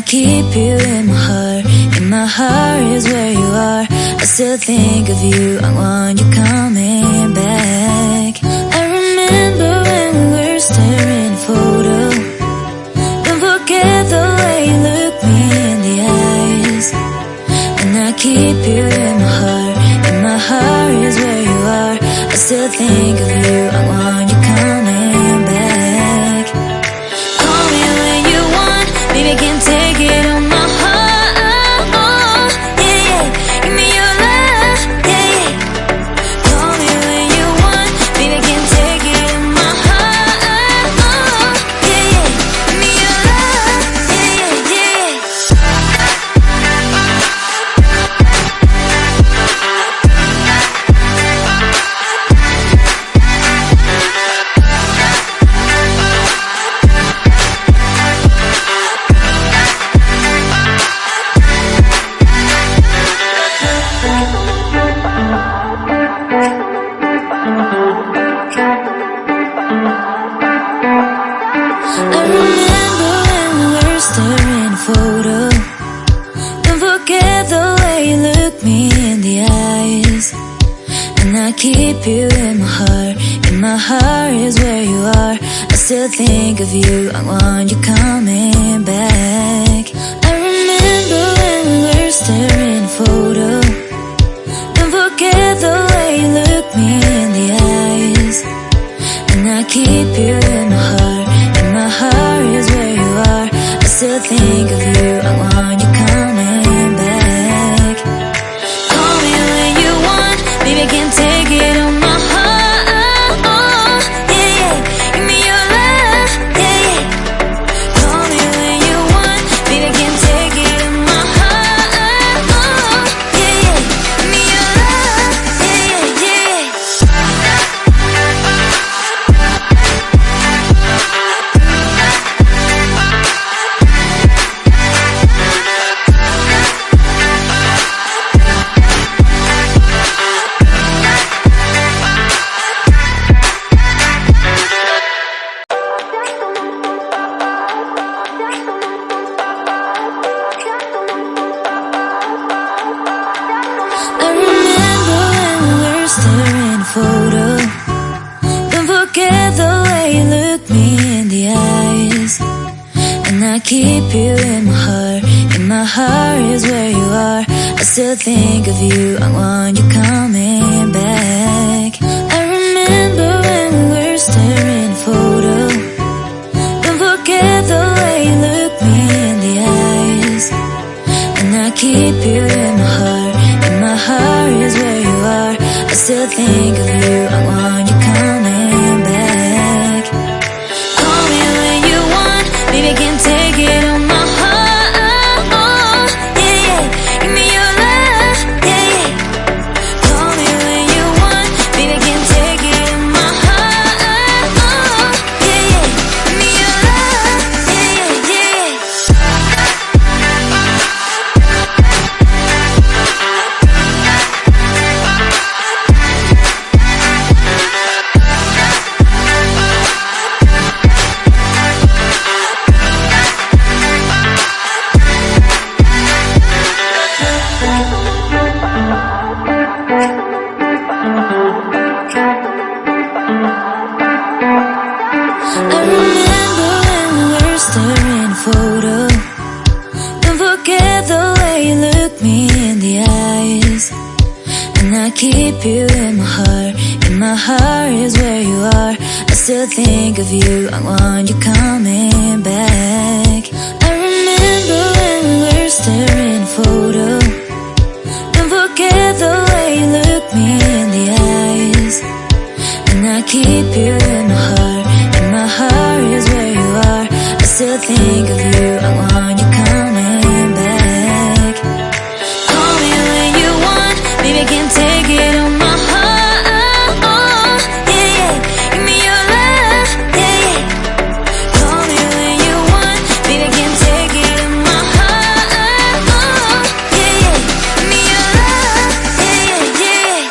keep you in my heart. In my heart is where you are. I still think of you. I want you coming back. I remember when we were staring at a photo. Don't forget the way you look me in the eyes. And I keep you in my heart. In my heart is where you are. I still think of you. I want you coming back. Call me when you want. Baby, I can't take it on my heart. Yeah, yeah. Give me your love. Yeah, yeah. Call me when you want. Baby, I can't take it on my heart. Yeah, yeah. Give me your love. Yeah, yeah, yeah. I remember when we were staring at a photo. Don't forget the way you look me in the eyes. And I keep you in my heart. In my heart is where you are. I still think of you. I want you coming back. I remember when we were staring at a photo. Don't forget the way you look me in the eyes. And I keep you in my heart. In my heart is where you are. I still think of you. I want you coming back. Call me when you want. Baby, I can't take it on my heart. Yeah, yeah. Give me your love. Yeah, yeah. Call me when you want. Baby, I can't take it on my heart. Yeah, yeah. Give me your love. Yeah, yeah, yeah. I remember when we were staring at a photo. Don't forget the way you look me in the eyes. And I keep you in my heart. In my heart is where you are. I still think of you. I want you coming back. I remember when we were staring at a photo. Don't forget the way you look me in the eyes. And I keep you in my heart. In my heart is where you are. I still think of you. I want you coming back. Call me when you want. Baby, I can't take it on my heart. Yeah, yeah. Give me your love. Yeah, yeah. Call me when you want. Baby, I can't take it on my heart. Yeah, yeah. Give me your love. Yeah, yeah, yeah. I remember when we were staring at a photo. Don't forget the way you look me in the eyes. And I keep you in my heart. In my heart is where you are. I still think of you. I want you coming back. I remember when we were staring at a photo. Don't forget the way you look me in the eyes. And I keep you in my heart. In my heart is where you are. I still think of you. I want you coming back. Call me when you want. Baby, I can't take it on my heart. Yeah, yeah. Give me your love. Yeah, yeah. Call me when you want. Baby, I can't take it on my heart. Yeah, yeah. Give me your love. Yeah, yeah, yeah.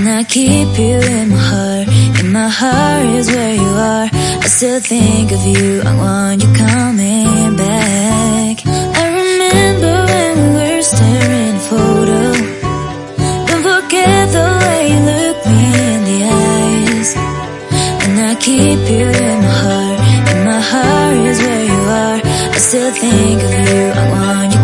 And I keep you in my heart. In my heart is where you are. I still think of you, I want you coming back. I remember when we were staring at a photo. Don't forget the way you look me in the eyes. And I keep you in my heart. In my heart is where you are. I still think of you, I want you